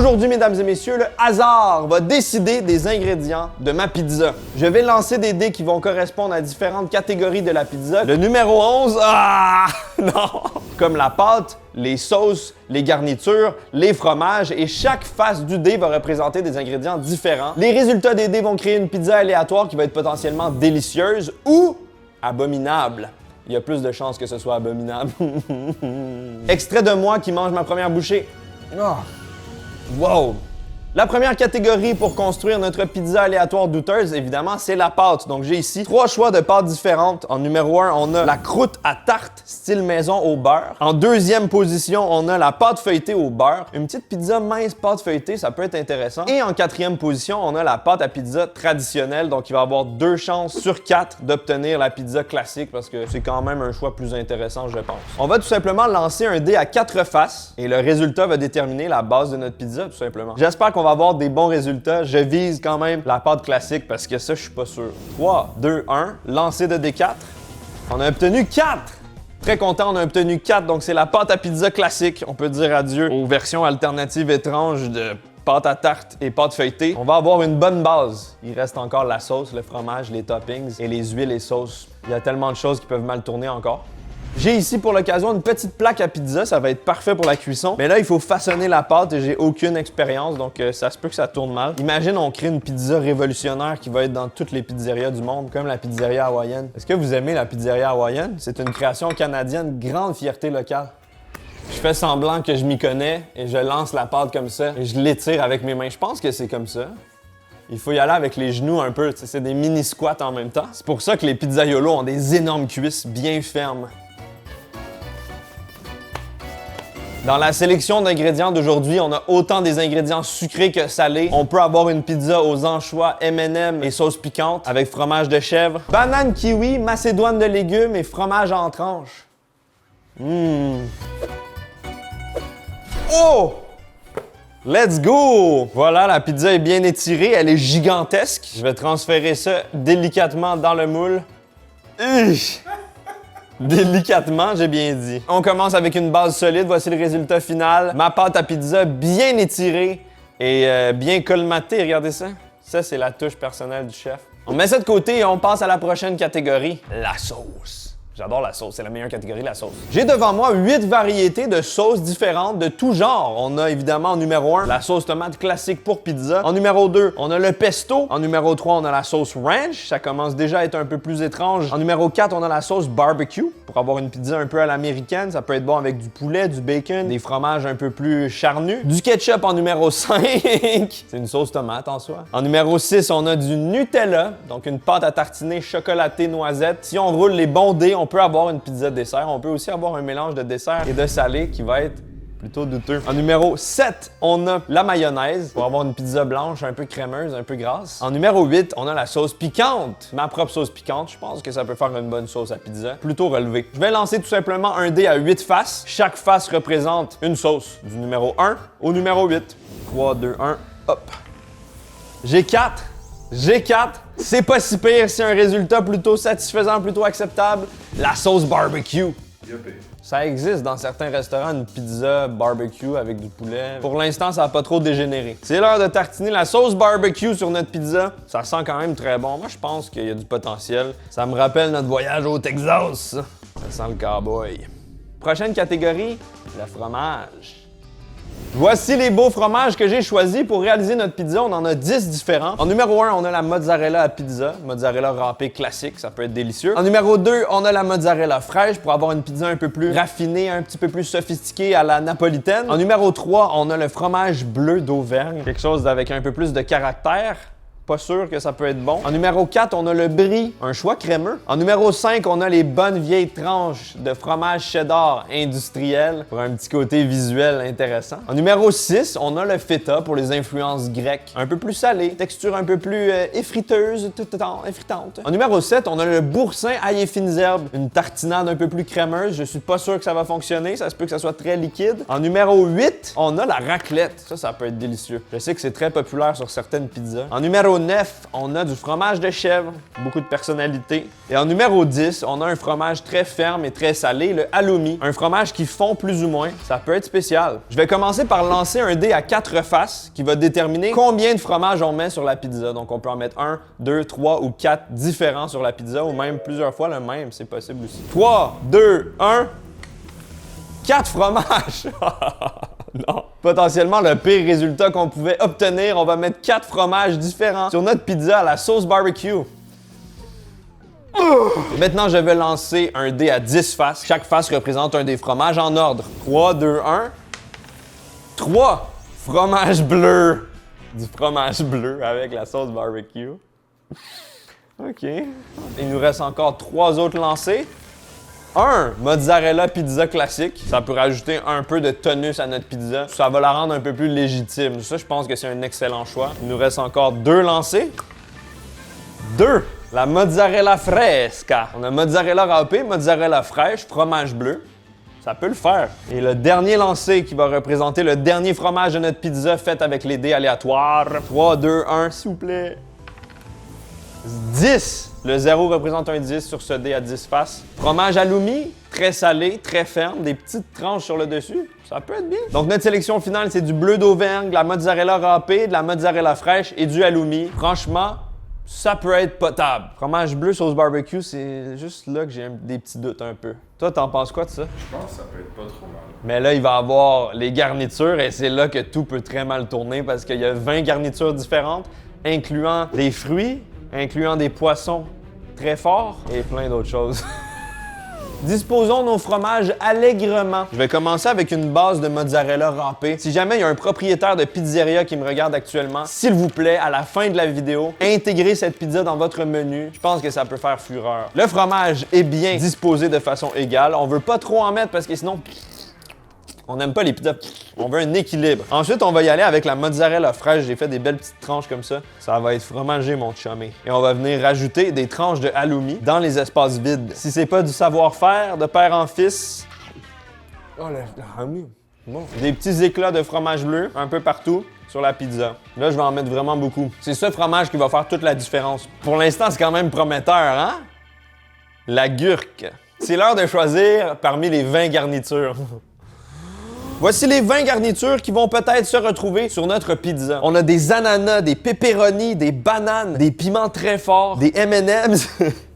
Aujourd'hui, mesdames et messieurs, le hasard va décider des ingrédients de ma pizza. Je vais lancer des dés qui vont correspondre à différentes catégories de la pizza. Le numéro 11, non! Comme la pâte, les sauces, les garnitures, les fromages et chaque face du dé va représenter des ingrédients différents. Les résultats des dés vont créer une pizza aléatoire qui va être potentiellement délicieuse ou abominable. Il y a plus de chances que ce soit abominable. Extrait de moi qui mange ma première bouchée. Oh. Wow! La première catégorie pour construire notre pizza aléatoire douteuse, évidemment, c'est la pâte. Donc, j'ai ici 3 choix de pâtes différentes. En numéro 1, on a la croûte à tarte style maison au beurre. En deuxième position, on a la pâte feuilletée au beurre. Une petite pizza mince pâte feuilletée, ça peut être intéressant. Et en quatrième position, on a la pâte à pizza traditionnelle. Donc, il va y avoir 2 chances sur 4 d'obtenir la pizza classique parce que c'est quand même un choix plus intéressant, je pense. On va tout simplement lancer un dé à 4 faces et le résultat va déterminer la base de notre pizza, tout simplement. J'espère qu'on va avoir des bons résultats. Je vise quand même la pâte classique parce que ça, je suis pas sûr. 3, 2, 1, lancer de D4. On a obtenu 4! Très content, on a obtenu 4, donc c'est la pâte à pizza classique. On peut dire adieu aux versions alternatives étranges de pâte à tarte et pâte feuilletée. On va avoir une bonne base. Il reste encore la sauce, le fromage, les toppings et les huiles et sauces. Il y a tellement de choses qui peuvent mal tourner encore. J'ai ici pour l'occasion une petite plaque à pizza, ça va être parfait pour la cuisson. Mais là, il faut façonner la pâte et j'ai aucune expérience, donc ça se peut que ça tourne mal. Imagine, on crée une pizza révolutionnaire qui va être dans toutes les pizzerias du monde, comme la pizzeria hawaïenne. Est-ce que vous aimez la pizzeria hawaïenne? C'est une création canadienne, grande fierté locale. Je fais semblant que je m'y connais et je lance la pâte comme ça et je l'étire avec mes mains. Je pense que c'est comme ça. Il faut y aller avec les genoux un peu, c'est des mini squats en même temps. C'est pour ça que les pizzaiolos ont des énormes cuisses bien fermes. Dans la sélection d'ingrédients d'aujourd'hui, on a autant des ingrédients sucrés que salés. On peut avoir une pizza aux anchois, M&M et sauce piquante avec fromage de chèvre, banane kiwi, macédoine de légumes et fromage en tranches. Oh! Let's go! Voilà, la pizza est bien étirée, elle est gigantesque. Je vais transférer ça délicatement dans le moule. Délicatement, j'ai bien dit. On commence avec une base solide. Voici le résultat final. Ma pâte à pizza bien étirée et bien colmatée. Regardez ça. Ça, c'est la touche personnelle du chef. On met ça de côté et on passe à la prochaine catégorie, la sauce. J'adore la sauce, c'est la meilleure catégorie, la sauce. J'ai devant moi 8 variétés de sauces différentes de tout genre. On a évidemment en numéro 1, la sauce tomate classique pour pizza. En numéro 2, on a le pesto. En numéro 3, on a la sauce ranch. Ça commence déjà à être un peu plus étrange. En numéro 4, on a la sauce barbecue. Pour avoir une pizza un peu à l'américaine, ça peut être bon avec du poulet, du bacon, des fromages un peu plus charnus. Du ketchup en numéro 5. C'est une sauce tomate en soi. En numéro 6, on a du Nutella, donc une pâte à tartiner chocolatée noisette. Si on roule les bons dés, on peut avoir une pizza dessert. On peut aussi avoir un mélange de dessert et de salé qui va être plutôt douteux. En numéro 7, on a la mayonnaise pour avoir une pizza blanche un peu crémeuse, un peu grasse. En numéro 8, on a la sauce piquante. Ma propre sauce piquante, je pense que ça peut faire une bonne sauce à pizza. Plutôt relevée. Je vais lancer tout simplement un dé à 8 faces. Chaque face représente une sauce du numéro 1 au numéro 8. 3, 2, 1, hop. J'ai 4. J'ai 4. C'est pas si pire, c'est un résultat plutôt satisfaisant, plutôt acceptable. La sauce barbecue. Ça existe dans certains restaurants, une pizza barbecue avec du poulet. Pour l'instant, ça n'a pas trop dégénéré. C'est l'heure de tartiner la sauce barbecue sur notre pizza. Ça sent quand même très bon. Moi, je pense qu'il y a du potentiel. Ça me rappelle notre voyage au Texas. Ça sent le cowboy. Prochaine catégorie, le fromage. Voici les beaux fromages que j'ai choisis pour réaliser notre pizza. On en a 10 différents. En numéro 1, on a la mozzarella à pizza. Mozzarella râpée classique, ça peut être délicieux. En numéro 2, on a la mozzarella fraîche pour avoir une pizza un peu plus raffinée, un petit peu plus sophistiquée à la napolitaine. En numéro 3, on a le fromage bleu d'Auvergne. Quelque chose avec un peu plus de caractère. Pas sûr que ça peut être bon. En numéro 4, on a le brie, un choix crémeux. En numéro 5, on a les bonnes vieilles tranches de fromage cheddar industriel pour un petit côté visuel intéressant. En numéro 6, on a le feta pour les influences grecques. Un peu plus salé, texture un peu plus effriteuse, effritante. En numéro 7, on a le boursin ail et fines herbes, une tartinade un peu plus crémeuse. Je suis pas sûr que ça va fonctionner, ça se peut que ça soit très liquide. En numéro 8, on a la raclette. Ça peut être délicieux. Je sais que c'est très populaire sur certaines pizzas. En numéro numéro 9, on a du fromage de chèvre, beaucoup de personnalité. Et en numéro 10, on a un fromage très ferme et très salé, le halloumi. Un fromage qui fond plus ou moins, ça peut être spécial. Je vais commencer par lancer un dé à 4 faces qui va déterminer combien de fromage on met sur la pizza. Donc on peut en mettre 1, 2, 3 ou 4 différents sur la pizza ou même plusieurs fois le même, c'est possible aussi. 3, 2, 1, 4 fromages! Non. Potentiellement le pire résultat qu'on pouvait obtenir, on va mettre 4 fromages différents sur notre pizza à la sauce barbecue. Maintenant, je vais lancer un dé à 10 faces. Chaque face représente un des fromages en ordre. 3, 2, 1. 3 fromages bleus. Du fromage bleu avec la sauce barbecue. OK. Il nous reste encore 3 autres lancés. Un mozzarella pizza classique. Ça peut rajouter un peu de tonus à notre pizza. Ça va la rendre un peu plus légitime. Ça, je pense que c'est un excellent choix. Il nous reste encore 2 lancés. 2. La mozzarella fresca. On a mozzarella râpée, mozzarella fraîche, fromage bleu. Ça peut le faire. Et le dernier lancé qui va représenter le dernier fromage de notre pizza fait avec les dés aléatoires. 3, 2, 1, s'il vous plaît. 10. Le 0 représente un 10 sur ce dé à 10 faces. Fromage halloumi, très salé, très ferme, des petites tranches sur le dessus. Ça peut être bien. Donc notre sélection finale, c'est du bleu d'Auvergne, de la mozzarella râpée, de la mozzarella fraîche et du halloumi. Franchement, ça peut être potable. Fromage bleu, sauce barbecue, c'est juste là que j'ai des petits doutes un peu. Toi, t'en penses quoi de ça? Je pense que ça peut être pas trop mal. Mais là, il va y avoir les garnitures et c'est là que tout peut très mal tourner parce qu'il y a 20 garnitures différentes, incluant des fruits, incluant des poissons très forts et plein d'autres choses. Disposons nos fromages allègrement. Je vais commencer avec une base de mozzarella râpée. Si jamais il y a un propriétaire de pizzeria qui me regarde actuellement, s'il vous plaît, à la fin de la vidéo, intégrez cette pizza dans votre menu. Je pense que ça peut faire fureur. Le fromage est bien disposé de façon égale. On veut pas trop en mettre parce que sinon... On n'aime pas les pizzas. On veut un équilibre. Ensuite, on va y aller avec la mozzarella fraîche. J'ai fait des belles petites tranches comme ça. Ça va être fromagé, mon chumé. Et on va venir rajouter des tranches de halloumi dans les espaces vides. Si c'est pas du savoir-faire de père en fils... Oh, le halloumi. Bon. Des petits éclats de fromage bleu un peu partout sur la pizza. Là, je vais en mettre vraiment beaucoup. C'est ce fromage qui va faire toute la différence. Pour l'instant, c'est quand même prometteur, hein? La gurke. C'est l'heure de choisir parmi les 20 garnitures. Voici les 20 garnitures qui vont peut-être se retrouver sur notre pizza. On a des ananas, des pepperonis, des bananes, des piments très forts, des M&M's,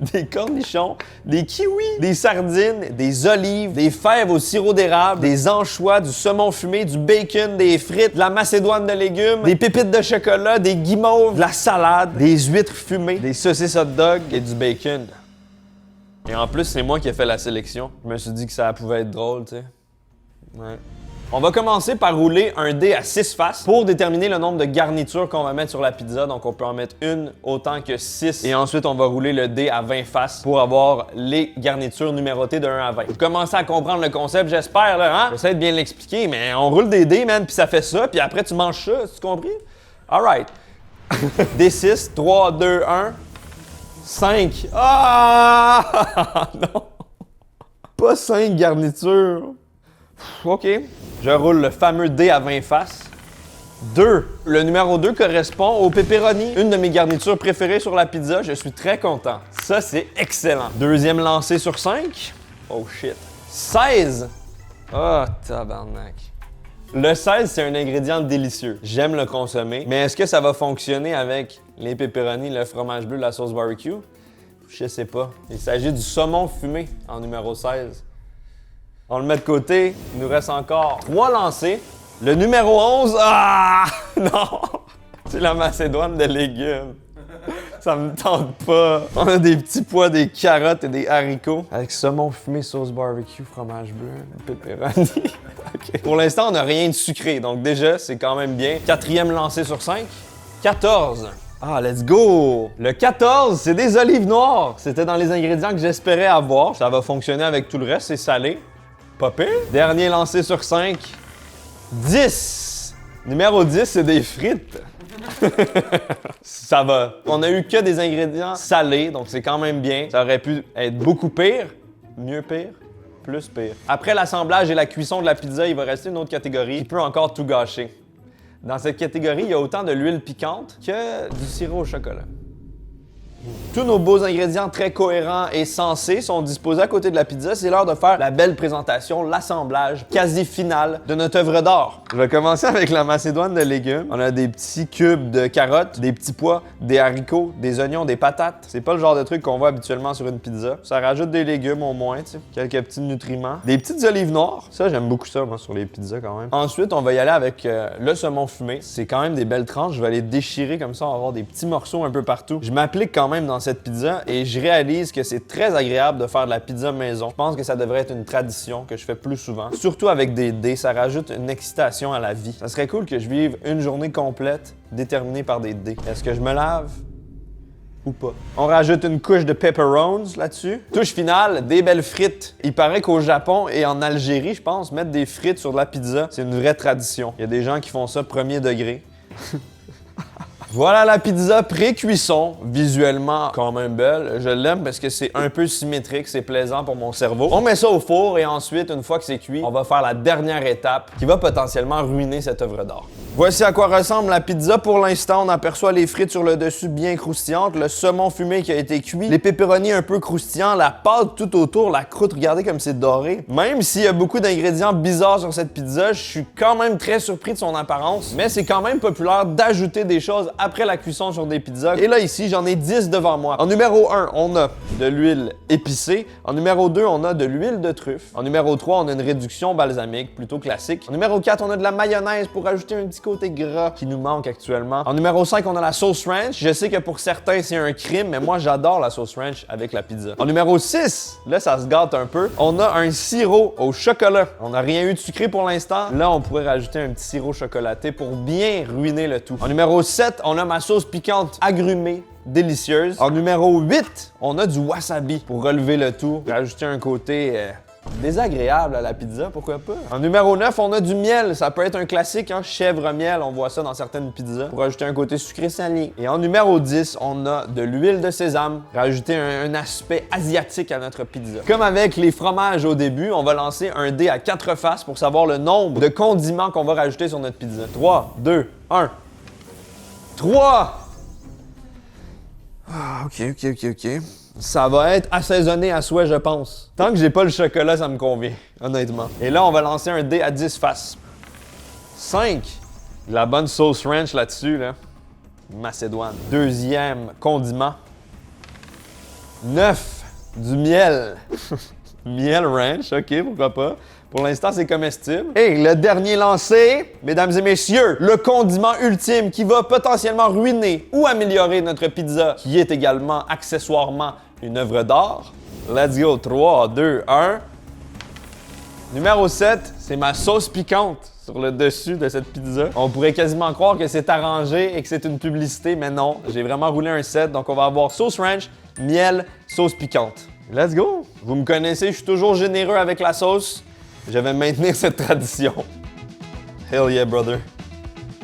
des cornichons, des kiwis, des sardines, des olives, des fèves au sirop d'érable, des anchois, du saumon fumé, du bacon, des frites, de la macédoine de légumes, des pépites de chocolat, des guimauves, de la salade, des huîtres fumées, des saucisses hot dog et du bacon. Et en plus, c'est moi qui ai fait la sélection. Je me suis dit que ça pouvait être drôle, tu sais. Ouais. On va commencer par rouler un dé à 6 faces pour déterminer le nombre de garnitures qu'on va mettre sur la pizza. Donc, on peut en mettre une autant que 6. Et ensuite, on va rouler le dé à 20 faces pour avoir les garnitures numérotées de 1 à 20. Vous commencez à comprendre le concept, j'espère, là, hein? J'essaie de bien l'expliquer, mais on roule des dés, man, puis ça fait ça, puis après, tu manges ça, tu compris? Alright. D6, 3, 2, 1, 5. Ah! Non! Pas 5 garnitures. OK. Je roule le fameux dé à 20 faces. 2. Le numéro 2 correspond au pepperoni, une de mes garnitures préférées sur la pizza. Je suis très content. Ça, c'est excellent. Deuxième lancé sur 5. Oh shit. 16. Oh, tabarnak. Le 16, c'est un ingrédient délicieux. J'aime le consommer. Mais est-ce que ça va fonctionner avec les pepperonis, le fromage bleu, la sauce barbecue? Je sais pas. Il s'agit du saumon fumé en numéro 16. On le met de côté. Il nous reste encore 3 lancés. Le numéro 11, ah! Non! C'est la macédoine de légumes. Ça me tente pas. On a des petits pois, des carottes et des haricots. Avec saumon fumé, sauce barbecue, fromage bleu, pepperoni. Okay. Pour l'instant, on n'a rien de sucré. Donc déjà, c'est quand même bien. 4e lancé sur 5. 14. Ah, let's go! Le 14, c'est des olives noires. C'était dans les ingrédients que j'espérais avoir. Ça va fonctionner avec tout le reste. C'est salé. Pas pire. Dernier lancé sur 5. 10. Numéro 10, c'est des frites. Ça va. On a eu que des ingrédients salés, donc c'est quand même bien. Ça aurait pu être beaucoup pire, mieux pire, plus pire. Après l'assemblage et la cuisson de la pizza, il va rester une autre catégorie qui peut encore tout gâcher. Dans cette catégorie, il y a autant de l'huile piquante que du sirop au chocolat. Tous nos beaux ingrédients très cohérents et sensés sont disposés à côté de la pizza. C'est l'heure de faire la belle présentation, l'assemblage quasi final de notre œuvre d'art. Je vais commencer avec la macédoine de légumes. On a des petits cubes de carottes, des petits pois, des haricots, des oignons, des patates. C'est pas le genre de truc qu'on voit habituellement sur une pizza. Ça rajoute des légumes au moins, tu sais, quelques petits nutriments. Des petites olives noires. Ça, j'aime beaucoup ça, moi, sur les pizzas quand même. Ensuite, on va y aller avec le saumon fumé. C'est quand même des belles tranches. Je vais les déchirer comme ça, on va avoir des petits morceaux un peu partout. Je m'applique quand même dans cette pizza et je réalise que c'est très agréable de faire de la pizza maison. Je pense que ça devrait être une tradition que je fais plus souvent. Surtout avec des dés, ça rajoute une excitation à la vie. Ça serait cool que je vive une journée complète déterminée par des dés. Est-ce que je me lave ou pas? On rajoute une couche de pepperons là-dessus. Touche finale, des belles frites. Il paraît qu'au Japon et en Algérie, je pense, mettre des frites sur de la pizza, c'est une vraie tradition. Il y a des gens qui font ça premier degré. Voilà la pizza pré-cuisson, visuellement quand même belle. Je l'aime parce que c'est un peu symétrique, c'est plaisant pour mon cerveau. On met ça au four et ensuite, une fois que c'est cuit, on va faire la dernière étape qui va potentiellement ruiner cette œuvre d'art. Voici à quoi ressemble la pizza. Pour l'instant, on aperçoit les frites sur le dessus bien croustillantes, le saumon fumé qui a été cuit, les pepperonis un peu croustillants, la pâte tout autour, la croûte, regardez comme c'est doré. Même s'il y a beaucoup d'ingrédients bizarres sur cette pizza, je suis quand même très surpris de son apparence, mais c'est quand même populaire d'ajouter des choses après la cuisson sur des pizzas. Et là, ici, j'en ai 10 devant moi. En numéro 1, on a de l'huile épicée. En numéro 2, on a de l'huile de truffe. En numéro 3, on a une réduction balsamique, plutôt classique. En numéro 4, on a de la mayonnaise pour ajouter un petit côté gras qui nous manque actuellement. En numéro 5, on a la sauce ranch. Je sais que pour certains, c'est un crime, mais moi, j'adore la sauce ranch avec la pizza. En numéro 6, là, ça se gâte un peu. On a un sirop au chocolat. On n'a rien eu de sucré pour l'instant. Là, on pourrait rajouter un petit sirop chocolaté pour bien ruiner le tout. En numéro 7, on a ma sauce piquante agrumée, délicieuse. En numéro 8, on a du wasabi pour relever le tout, rajouter un côté désagréable à la pizza, pourquoi pas. En numéro 9, on a du miel. Ça peut être un classique, hein, chèvre-miel. On voit ça dans certaines pizzas pour rajouter un côté sucré-salé. Et en numéro 10, on a de l'huile de sésame, rajouter un aspect asiatique à notre pizza. Comme avec les fromages au début, on va lancer un dé à 4 faces pour savoir le nombre de condiments qu'on va rajouter sur notre pizza. 3, 2, 1. 3! Ah, ok. Ça va être assaisonné à souhait, je pense. Tant que j'ai pas le chocolat, ça me convient, honnêtement. Et là, on va lancer un dé à 10 faces. 5. La bonne sauce ranch là-dessus, là. Macédoine. Deuxième condiment. 9. Du miel. Miel ranch, ok, pourquoi pas. Pour l'instant, c'est comestible. Et le dernier lancé, mesdames et messieurs, le condiment ultime qui va potentiellement ruiner ou améliorer notre pizza, qui est également accessoirement une œuvre d'art. Let's go, 3, 2, 1. Numéro 7, c'est ma sauce piquante sur le dessus de cette pizza. On pourrait quasiment croire que c'est arrangé et que c'est une publicité, mais non. J'ai vraiment roulé un set, donc on va avoir sauce ranch, miel, sauce piquante. Let's go! Vous me connaissez, je suis toujours généreux avec la sauce. Je vais maintenir cette tradition. Hell yeah, brother.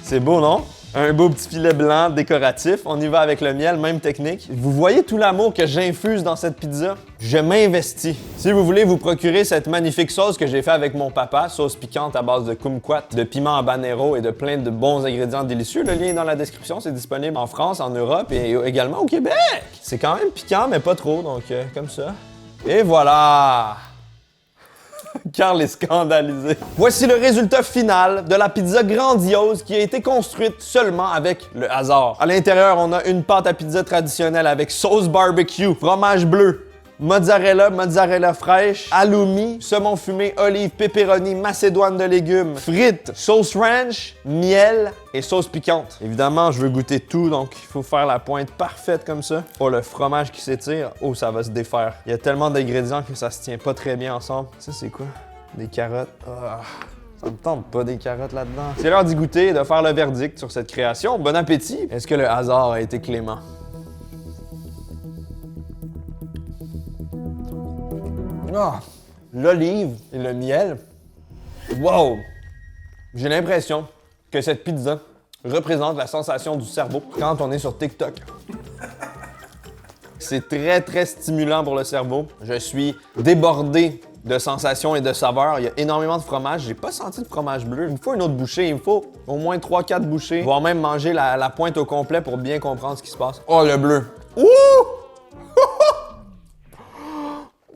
C'est beau, non? Un beau petit filet blanc décoratif. On y va avec le miel, même technique. Vous voyez tout l'amour que j'infuse dans cette pizza? Je m'investis. Si vous voulez vous procurer cette magnifique sauce que j'ai fait avec mon papa, sauce piquante à base de kumquat, de piment habanero et de plein de bons ingrédients délicieux, le lien est dans la description. C'est disponible en France, en Europe et également au Québec. C'est quand même piquant, mais pas trop, donc comme ça. Et voilà! Carl est scandalisé. Voici le résultat final de la pizza grandiose qui a été construite seulement avec le hasard. À l'intérieur, on a une pâte à pizza traditionnelle avec sauce barbecue, fromage bleu, mozzarella fraîche, halloumi, saumon fumé, olive, pepperoni, macédoine de légumes, frites, sauce ranch, miel et sauce piquante. Évidemment, je veux goûter tout, donc il faut faire la pointe parfaite comme ça. Oh, le fromage qui s'étire, oh, ça va se défaire. Il y a tellement d'ingrédients que ça se tient pas très bien ensemble. Ça, c'est quoi? Des carottes. Ah, ça me tente pas des carottes là-dedans. C'est l'heure d'y goûter et de faire le verdict sur cette création. Bon appétit! Est-ce que le hasard a été clément? Ah, l'olive et le miel. Wow! J'ai l'impression que cette pizza représente la sensation du cerveau quand on est sur TikTok. C'est très, très stimulant pour le cerveau. Je suis débordé de sensations et de saveurs. Il y a énormément de fromage. J'ai pas senti de fromage bleu. Il me faut une autre bouchée. Il me faut au moins 3-4 bouchées, voire même manger la pointe au complet pour bien comprendre ce qui se passe. Oh, le bleu. Ouh!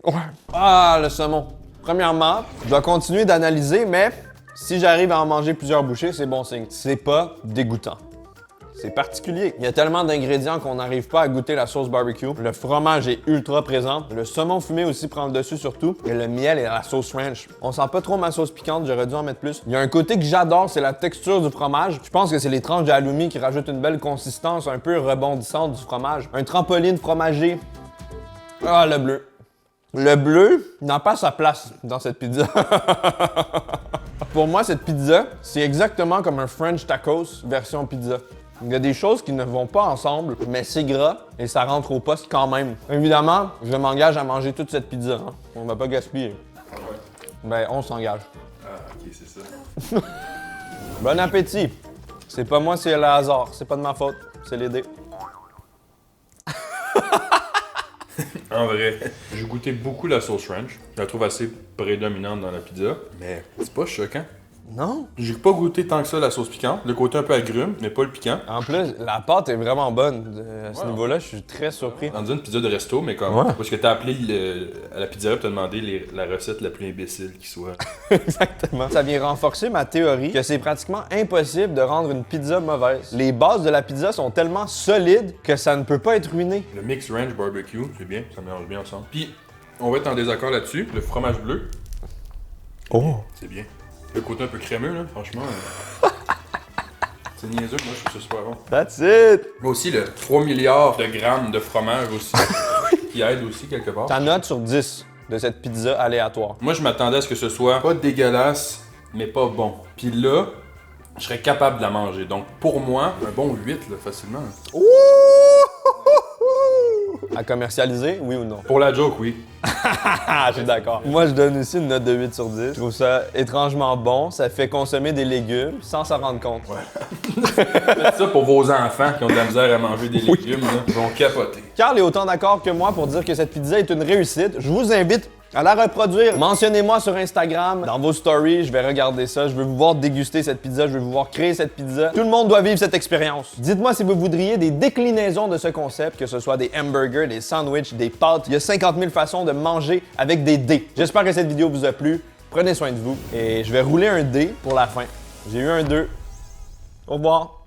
Ouais. Ah, le saumon. Premièrement, je dois continuer d'analyser, mais si j'arrive à en manger plusieurs bouchées, c'est bon signe. C'est pas dégoûtant. C'est particulier. Il y a tellement d'ingrédients qu'on n'arrive pas à goûter la sauce barbecue. Le fromage est ultra présent. Le saumon fumé aussi prend le dessus surtout. Et le miel et la sauce ranch. On sent pas trop ma sauce piquante, j'aurais dû en mettre plus. Il y a un côté que j'adore, c'est la texture du fromage. Je pense que c'est les tranches de halloumi qui rajoutent une belle consistance un peu rebondissante du fromage. Un trampoline fromagé. Ah, le bleu. Le bleu n'a pas sa place dans cette pizza. Pour moi, cette pizza, c'est exactement comme un French tacos version pizza. Il y a des choses qui ne vont pas ensemble, mais c'est gras et ça rentre au poste quand même. Évidemment, je m'engage à manger toute cette pizza. Hein. On va pas gaspiller. Ah ouais. Ben, on s'engage. Ah, ok, c'est ça. Bon appétit! C'est pas moi, c'est le hasard. C'est pas de ma faute. C'est les dés. En vrai, j'ai goûté beaucoup la sauce ranch. Je la trouve assez prédominante dans la pizza, mais c'est pas choquant. Non? J'ai pas goûté tant que ça la sauce piquante. Le côté un peu agrume, mais pas le piquant. En plus, la pâte est vraiment bonne. À ce Ouais. niveau-là, je suis très surpris. On dirait une pizza de resto, mais comme. Ouais. Parce que t'as appelé à la pizzeria pour te demander la recette la plus imbécile qui soit. Exactement. Ça vient renforcer ma théorie que c'est pratiquement impossible de rendre une pizza mauvaise. Les bases de la pizza sont tellement solides que ça ne peut pas être ruiné. Le mix ranch barbecue, c'est bien, ça mélange bien ensemble. Puis, on va être en désaccord là-dessus. Le fromage bleu, Oh! c'est bien. Le côté un peu crémeux, là, franchement. C'est niaiseux, moi je trouve ça super bon. That's it! Mais aussi le 3 milliards de grammes de fromage aussi, qui aide aussi quelque part. Ta note sur 10 de cette pizza aléatoire. Moi je m'attendais à ce que ce soit pas dégueulasse, mais pas bon. Puis là, je serais capable de la manger. Donc pour moi, un bon 8 là, facilement. Ouh! À commercialiser, oui ou non? Pour la joke, oui. Ah, je suis d'accord. Moi, je donne aussi une note de 8 sur 10. Je trouve ça étrangement bon. Ça fait consommer des légumes sans s'en rendre compte. Faites ça pour vos enfants qui ont de la misère à manger des légumes, là. Ils vont capoter. Carl est autant d'accord que moi pour dire que cette pizza est une réussite. Je vous invite à la reproduire. Mentionnez-moi sur Instagram, dans vos stories, je vais regarder ça. Je veux vous voir déguster cette pizza, je veux vous voir créer cette pizza. Tout le monde doit vivre cette expérience. Dites-moi si vous voudriez des déclinaisons de ce concept, que ce soit des hamburgers, des sandwichs, des pâtes. Il y a 50 000 façons de manger avec des dés. J'espère que cette vidéo vous a plu. Prenez soin de vous et je vais rouler un dé pour la fin. J'ai eu un 2. Au revoir.